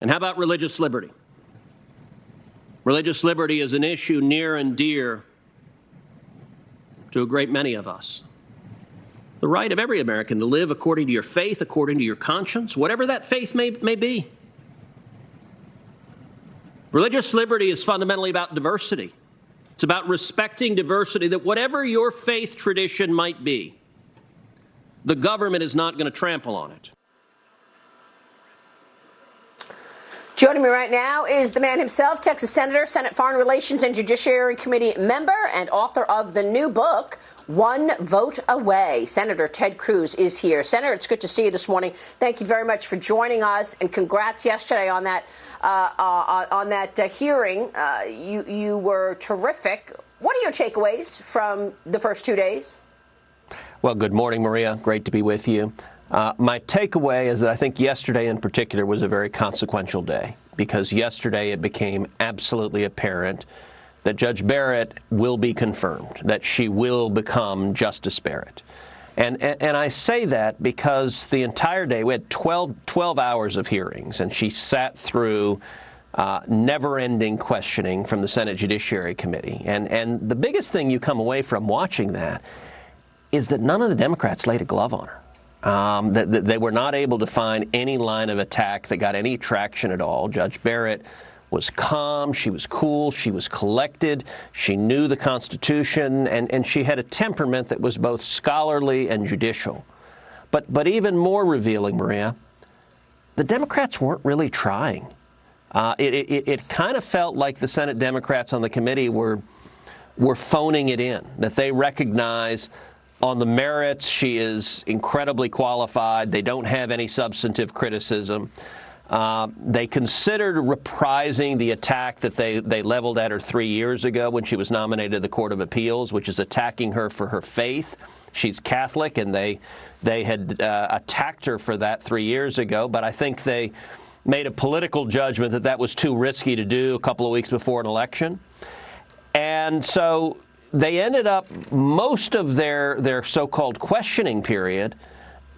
And how about religious liberty? Religious liberty is an issue near and dear to a great many of us. The right of every American to live according to your faith, according to your conscience, whatever that faith may be. Religious liberty is fundamentally about diversity. It's about respecting diversity, that whatever your faith tradition might be, the government is not going to trample on it. Joining me right now is the man himself, Texas Senator, Senate Foreign Relations and Judiciary Committee member, and author of the new book, One Vote Away. Senator Ted Cruz is here. Senator, it's good to see you this morning. Thank you very much for joining us, and congrats yesterday on that hearing. You were terrific. What are your takeaways from the first 2 days? Well, good morning, Maria. Great to be with you. My takeaway is that I think yesterday in particular was a very consequential day, because yesterday it became absolutely apparent that Judge Barrett will be confirmed, that she will become Justice Barrett. And I say that because the entire day, we had 12 hours of hearings, and she sat through never-ending questioning from the Senate Judiciary Committee. And the biggest thing you come away from watching that is that none of the Democrats laid a glove on her. That they were not able to find any line of attack that got any traction at all. Judge Barrett was calm, she was cool, she was collected, she knew the Constitution, and she had a temperament that was both scholarly and judicial. But even more revealing, Maria, the Democrats weren't really trying. It kind of felt like the Senate Democrats on the committee were phoning it in, that they recognize on the merits she is incredibly qualified. They don't have any substantive criticism. They considered reprising the attack that they leveled at her 3 years ago when she was nominated to the Court of Appeals, which is attacking her for her faith. She's Catholic, and they had attacked her for that 3 years ago. But I think they made a political judgment that that was too risky to do a couple of weeks before an election. And so they ended up, most of their so-called questioning period,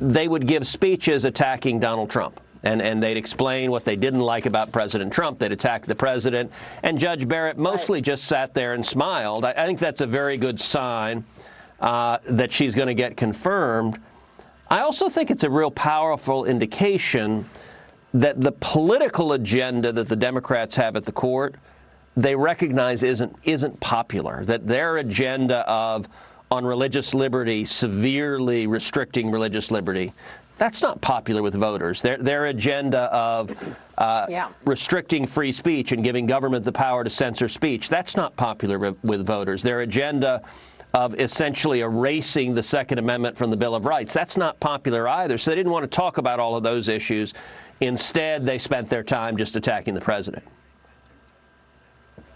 they would give speeches attacking Donald Trump. And they'd explain what they didn't like about President Trump. They'd attack the president. And Judge Barrett mostly just sat there and smiled. I think that's a very good sign that she's going to get confirmed. I also think it's a real powerful indication that the political agenda that the Democrats have at the court, they recognize isn't popular, that their agenda on religious liberty, severely restricting religious liberty, that's not popular with voters. Their agenda of restricting free speech and giving government the power to censor speech, that's not popular with voters. Their agenda of essentially erasing the Second Amendment from the Bill of Rights, that's not popular either. So they didn't want to talk about all of those issues. Instead, they spent their time just attacking the president.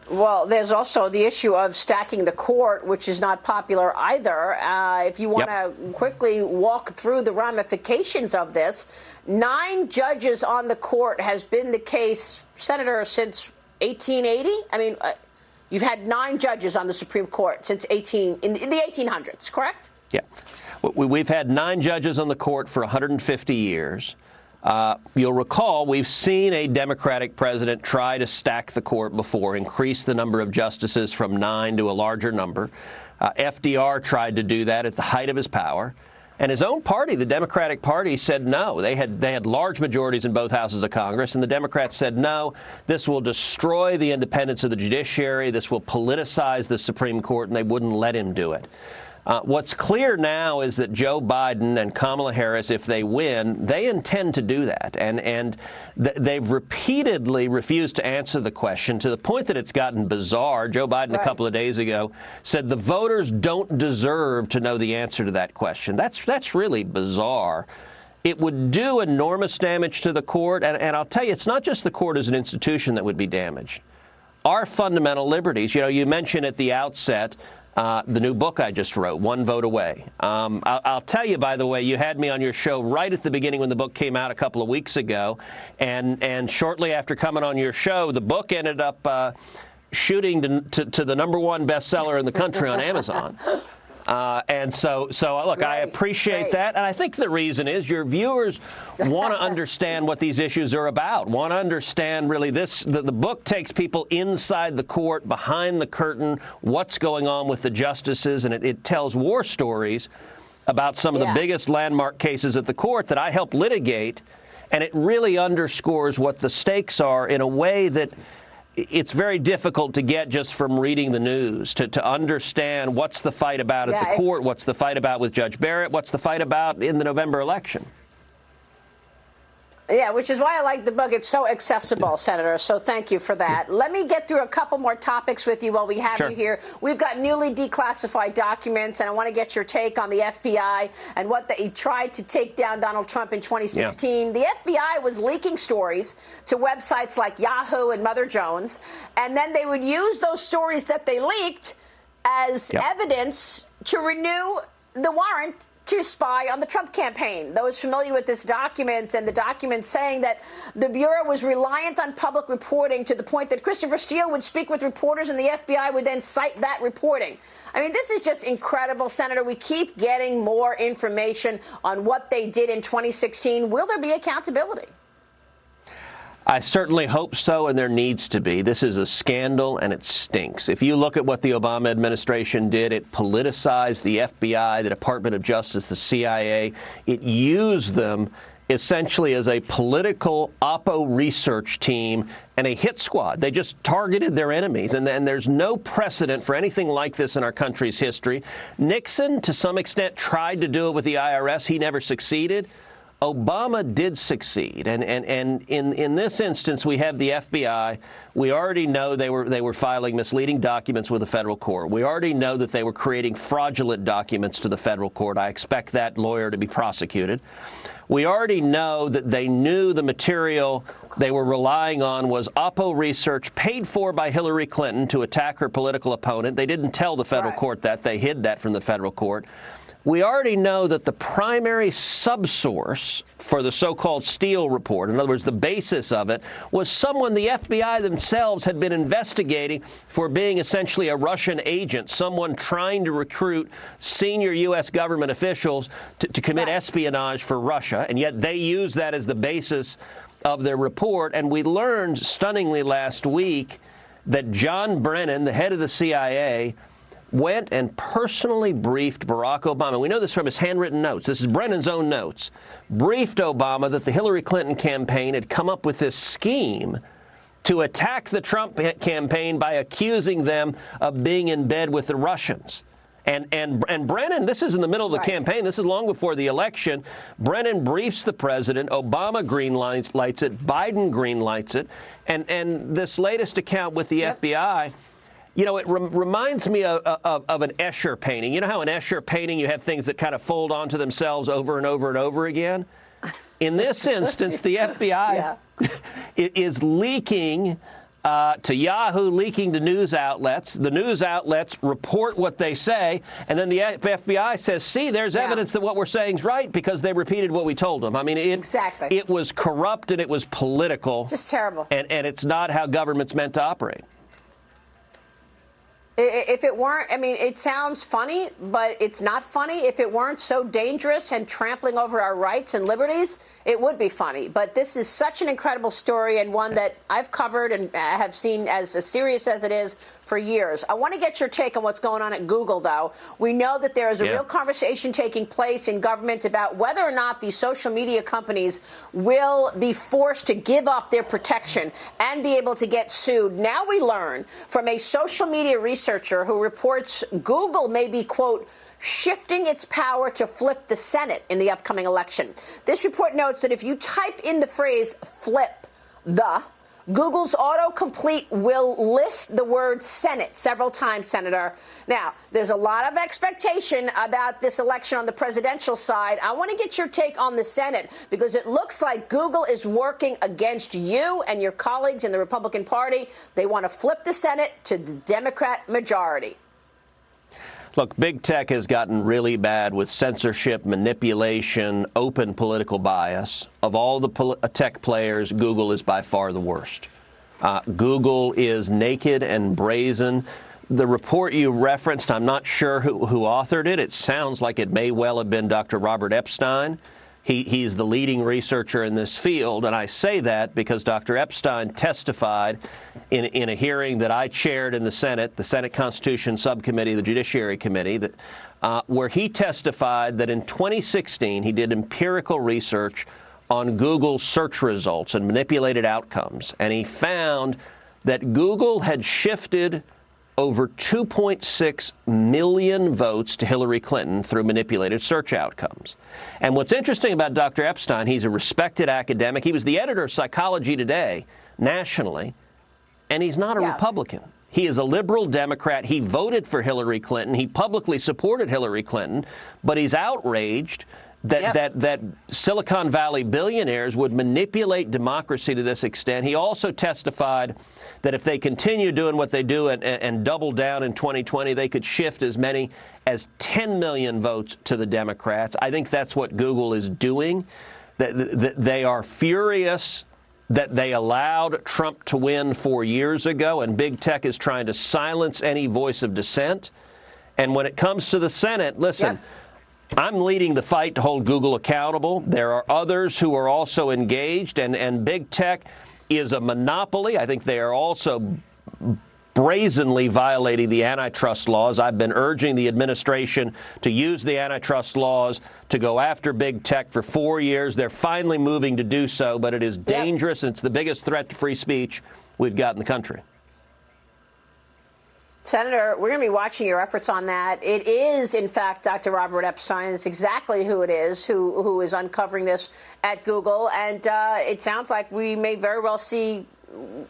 Well, there's also the issue of stacking the court, which is not popular either. If you want to quickly walk through the ramifications of this, 9 judges on the court has been the case, Senator, since 1880. I mean, you've had 9 judges on the Supreme Court since in the 1800s, correct? Yeah. We've had 9 judges on the court for 150 years. You'll recall we've seen a Democratic president try to stack the court before, increase the number of justices from 9 to a larger number. FDR tried to do that at the height of his power. And his own party, the Democratic Party, said no. They had large majorities in both houses of Congress, and the Democrats said no, this will destroy the independence of the judiciary, this will politicize the Supreme Court, and they wouldn't let him do it. What's clear now is that Joe Biden and Kamala Harris, if they win, they intend to do that. And they've repeatedly refused to answer the question to the point that it's gotten bizarre. Joe Biden a couple of days ago said the voters don't deserve to know the answer to that question. That's really bizarre. It would do enormous damage to the court. And I'll tell you, it's not just the court as an institution that would be damaged. Our fundamental liberties, you mentioned at the outset, the new book I just wrote, One Vote Away. I'll tell you, by the way, you had me on your show right at the beginning when the book came out a couple of weeks ago. And shortly after coming on your show, the book ended up shooting to the #1 bestseller in the country on Amazon. And so look, I appreciate that. And I think the reason is your viewers want to understand what these issues are about, want to understand really the book takes people inside the court, behind the curtain, what's going on with the justices, and it tells war stories about some of the biggest landmark cases at the court that I helped litigate. And it really underscores what the stakes are in a way that it's very difficult to get just from reading the news, to understand what's the fight about at the court, what's the fight about with Judge Barrett, what's the fight about in the November election. Yeah, which is why I like the book. It's so accessible, Senator, so thank you for that. Let me get through a couple more topics with you while we have you here. We've got newly declassified documents, and I want to get your take on the FBI and what they tried to take down Donald Trump in 2016. The FBI was leaking stories to websites like Yahoo and Mother Jones, and then they would use those stories that they leaked as evidence to renew the warrant to spy on the Trump campaign. Those familiar with this document, and the document saying that the Bureau was reliant on public reporting to the point that Christopher Steele would speak with reporters and the FBI would then cite that reporting. I mean, this is just incredible, Senator. We keep getting more information on what they did in 2016. Will there be accountability? I certainly hope so, and there needs to be. This is a scandal, and it stinks. If you look at what the Obama administration did, it politicized the FBI, the Department of Justice, the CIA. It used them essentially as a political oppo research team and a hit squad. They just targeted their enemies, and there's no precedent for anything like this in our country's history. Nixon, to some extent, tried to do it with the IRS. He never succeeded. Obama did succeed, and in this instance, we have the FBI. We already know they were filing misleading documents with the federal court. We already know that they were creating fraudulent documents to the federal court. I expect that lawyer to be prosecuted. We already know that they knew the material they were relying on was oppo research paid for by Hillary Clinton to attack her political opponent. They didn't tell the federal court that. They hid that from the federal court. We already know that the primary subsource for the so-called Steele report, in other words, the basis of it, was someone the FBI themselves had been investigating for being essentially a Russian agent, someone trying to recruit senior U.S. government officials to commit espionage for Russia, and yet they used that as the basis of their report. And we learned stunningly last week that John Brennan, the head of the CIA, went and personally briefed Barack Obama. We know this from his handwritten notes. This is Brennan's own notes. Briefed Obama that the Hillary Clinton campaign had come up with this scheme to attack the Trump campaign by accusing them of being in bed with the Russians. And Brennan, this is in the middle of the campaign. This is long before the election. Brennan briefs the president. Obama green lights it. Biden green lights it. And this latest account with the FBI, you know, it reminds me of an Escher painting. You know how in Escher painting you have things that kind of fold onto themselves over and over and over again? In this instance, the FBI is leaking to Yahoo, leaking to news outlets. The news outlets report what they say, and then the FBI says, see, there's evidence that what we're saying is right because they repeated what we told them. I mean, it was corrupt and it was political. Just terrible. And it's not how government's meant to operate. If it weren't, I mean, it sounds funny, but it's not funny. If it weren't so dangerous and trampling over our rights and liberties, it would be funny. But this is such an incredible story, and one that I've covered and have seen as serious as it is for years. I want to get your take on what's going on at Google, though. We know that there is a real conversation taking place in government about whether or not these social media companies will be forced to give up their protection and be able to get sued. Now we learn from a social media researcher who reports Google may be, quote, shifting its power to flip the Senate in the upcoming election. This report notes that if you type in the phrase flip the, Google's autocomplete will list the word Senate several times, Senator. Now, there's a lot of expectation about this election on the presidential side. I want to get your take on the Senate because it looks like Google is working against you and your colleagues in the Republican Party. They want to flip the Senate to the Democrat majority. Look, big tech has gotten really bad with censorship, manipulation, open political bias. Of all the tech players, Google is by far the worst. Google is naked and brazen. the report you referenced, I'm not sure who authored it. It sounds like it may well have been Dr. Robert Epstein. He's the leading researcher in this field, and I say that because Dr. Epstein testified in a hearing that I chaired in the Senate Constitution Subcommittee, the Judiciary Committee, where he testified that in 2016 he did empirical research on Google's search results and manipulated outcomes, and he found that Google had shifted over 2.6 million votes to Hillary Clinton through manipulated search outcomes. And what's interesting about Dr. Epstein, he's a respected academic. He was the editor of Psychology Today nationally, and he's not a Republican. He is a liberal Democrat. He voted for Hillary Clinton. He publicly supported Hillary Clinton, but he's outraged that Silicon Valley billionaires would manipulate democracy to this extent. He also testified that if they continue doing what they do and double down in 2020, they could shift as many as 10 million votes to the Democrats. I think that's what Google is doing. They are furious that they allowed Trump to win 4 years ago, and big tech is trying to silence any voice of dissent. And when it comes to the Senate, listen, I'm leading the fight to hold Google accountable. There are others who are also engaged, and big tech is a monopoly. I think they are also brazenly violating the antitrust laws. I've been urging the administration to use the antitrust laws to go after big tech for 4 years. They're finally moving to do so, but it is dangerous, and it's the biggest threat to free speech we've got in the country. Senator, we're going to be watching your efforts on that. It is, in fact, Dr. Robert Epstein. It's exactly who it is, who is uncovering this at Google. And it sounds like we may very well see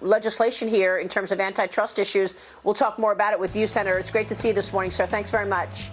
legislation here in terms of antitrust issues. We'll talk more about it with you, Senator. It's great to see you this morning, sir. Thanks very much.